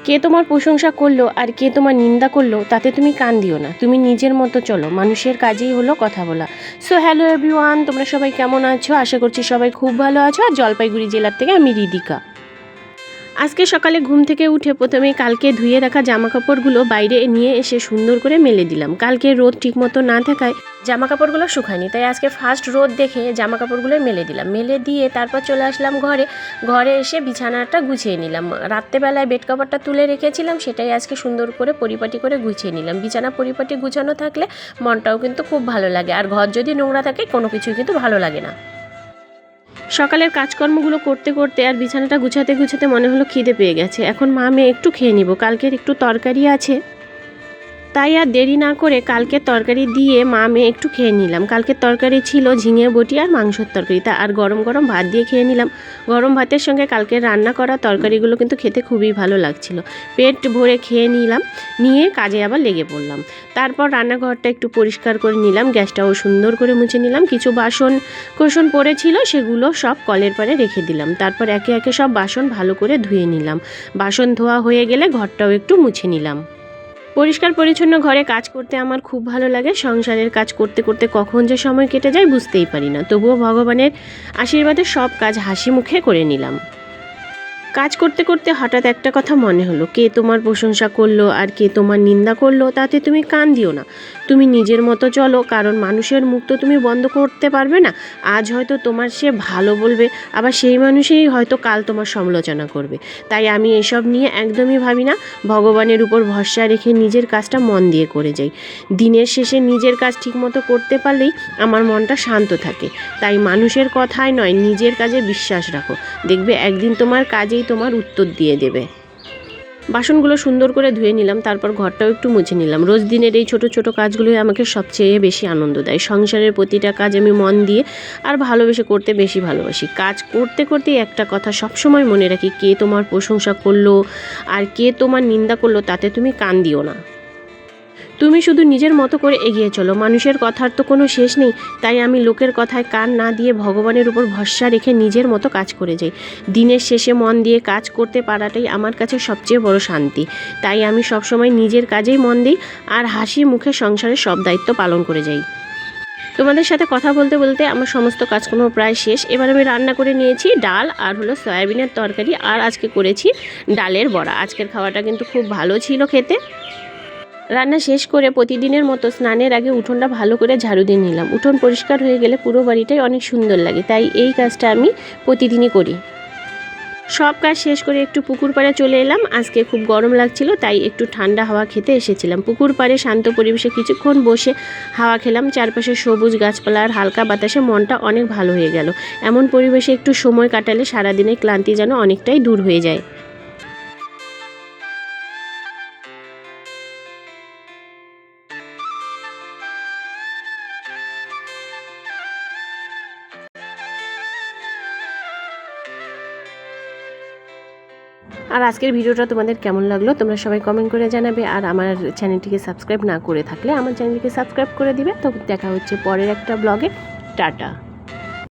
কে তোমার প্রশংসা করলো আর কে তোমার নিন্দা করলো তাতে তুমি কান দিও না, তুমি নিজের মতো চলো। মানুষের কাজেই হলো কথা বলা। সো হ্যালো এভরিওয়ান, তোমরা সবাই কেমন আছো? আশা করছি সবাই খুব ভালো আছো। আর জলপাইগুড়ি জেলার থেকে আমি রিদিকা। আজকে সকালে ঘুম থেকে উঠে প্রথমেই কালকে ধুয়ে রাখা জামা কাপড়গুলো বাইরে নিয়ে এসে সুন্দর করে মেলে দিলাম। কালকে রোদ ঠিকমতো না থাকায় জামা কাপড়গুলো শুকায়নি, তাই আজকে ফার্স্ট রোদ দেখে জামা কাপড়গুলো মেলে দিলাম। মেলে দিয়ে তারপর চলে আসলাম ঘরে এসে বিছানাটা গুছিয়ে নিলাম। রাত্রেবেলায় বেড কভারটা তুলে রেখেছিলাম, সেটাই আজকে সুন্দর করে পরিপাটি করে গুছিয়ে নিলাম। বিছানা পরিপাটি গুছানো থাকলে মনটাও কিন্তু খুব ভালো লাগে, আর ঘর যদি নোংরা থাকে কোনো কিছুই কিন্তু ভালো লাগে না। সকালের কাজকর্মগুলো করতে করতে আর বিছানাটা গুছাতে গুছাতে মনে হলো খিদে পেয়ে গেছে। এখন মা মেয়ে একটু খেয়ে নিব, কালকের একটু তরকারি আছে, তাই আর দেরি না করে কালকের তরকারি দিয়ে মা মেয়ে একটু খেয়ে নিলাম। কালকের তরকারি ছিল ঝিঙে বটি আর মাংসের তরকারি, তা আর গরম গরম ভাত দিয়ে খেয়ে নিলাম। গরম ভাতের সঙ্গে কালকের রান্না করা তরকারিগুলো কিন্তু খেতে খুবই ভালো লাগছিল। পেট ভরে খেয়ে নিলাম, নিয়ে কাজে আবার লেগে পড়লাম। তারপর রান্নাঘরটা একটু পরিষ্কার করে নিলাম, গ্যাসটাও সুন্দর করে মুছে নিলাম। কিছু বাসন কোসন পড়েছিল, সেগুলো সব কলের পাড়ে রেখে দিলাম। তারপর একে একে সব বাসন ভালো করে ধুয়ে নিলাম। বাসন ধোয়া হয়ে গেলে ঘরটাও একটু মুছে নিলাম। পরিষ্কার পরিচ্ছন্ন ঘরে কাজ করতে আমার খুব ভালো লাগে। সংসারের কাজ করতে করতে কখন যে সময় কেটে যায় বুঝতেই পারি না। তবুও ভগবানের আশীর্বাদে সব কাজ হাসি মুখে করে নিলাম। কাজ করতে করতে হঠাৎ একটা কথা মনে হলো, কে তোমার প্রশংসা করলো আর কে তোমার নিন্দা করলো তাতে তুমি কান দিও না, তুমি নিজের মতো চলো। কারণ মানুষের মুখ তো তুমি বন্ধ করতে পারবে না। আজ হয়তো তোমার সে ভালো বলবে, আবার সেই মানুষই হয়তো কাল তোমার সমালোচনা করবে। তাই আমি এসব নিয়ে একদমই ভাবি না, ভগবানের উপর ভরসা রেখে নিজের কাজটা মন দিয়ে করে যাই। দিনের শেষে নিজের কাজ ঠিকমতো করতে পারলেই আমার মনটা শান্ত থাকে। তাই মানুষের কথায় নয়, নিজের কাজে বিশ্বাস রাখো, দেখবে একদিন তোমার কাজেই তোমার উত্তর দিয়ে দেবে। বাসনগুলো সুন্দর করে ধুয়ে নিলাম, তারপর ঘরটাও একটু মুছে নিলাম। রোজ দিনের এই ছোট ছোট কাজগুলোই আমাকে সবচেয়ে বেশি আনন্দ দেয়। সংসারের প্রতিটা কাজ আমি মন দিয়ে আর ভালোবেসে করতে বেশি ভালোবাসি। কাজ করতে করতেই একটা কথা সবসময় মনে রাখি, কে তোমার প্রশংসা করলো আর কে তোমার নিন্দা করলো তাতে তুমি কান দিও না। তুমি শুধু নিজের মতো করে এগিয়ে চলো, মানুষের কথার তো কোনো শেষ নেই। তাই আমি লোকের কথায় কান না দিয়ে ভগবানের উপর ভরসা রেখে নিজের মতো কাজ করে যাই। দিনের শেষে মন দিয়ে কাজ করতে পারাটাই আমার কাছে সবচেয়ে বড় শান্তি। তাই আমি সবসময় নিজের কাজেই মন দিই আর হাসি মুখে সংসারের সব দায়িত্ব পালন করে যাই। তোমাদের সাথে কথা বলতে বলতে আমার সমস্ত কাজকর্ম প্রায় শেষ। এবার আমি রান্না করে নিয়েছি ডাল আর হলো সয়াবিনের তরকারি, আর আজকে করেছি ডালের বড়া। আজকের খাওয়াটা কিন্তু খুব ভালো ছিল খেতে। রান্না শেষ করে প্রতিদিনের মতো স্নানের আগে উঠোনটা ভালো করে ঝাড়ু দিয়ে নিলাম। উঠোন পরিষ্কার হয়ে গেলে পুরো বাড়িটাই অনেক সুন্দর লাগে, তাই এই কাজটা আমি প্রতিদিনই করি। সব কাজ শেষ করে একটু পুকুর পাড়ে চলে এলাম। আজকে খুব গরম লাগছিল, তাই একটু ঠান্ডা হাওয়া খেতে এসেছিলাম। পুকুর পাড়ে শান্ত পরিবেশে কিছুক্ষণ বসে হাওয়া খেলাম। চারপাশে সবুজ গাছপালা আর হালকা বাতাসে মনটা অনেক ভালো হয়ে গেল। এমন পরিবেশে একটু সময় কাটালে সারাদিনের ক্লান্তি যেন অনেকটাই দূর হয়ে যায়। আর আজকের ভিডিওটা তোমাদের কেমন লাগলো তোমরা সবাই কমেন্ট করে জানাবে। আর আমার চ্যানেলটিকে সাবস্ক্রাইব না করে থাকলে আমার চ্যানেলটিকে সাবস্ক্রাইব করে দিবে। তো দেখা হচ্ছে পরের একটা ব্লগে। টাটা।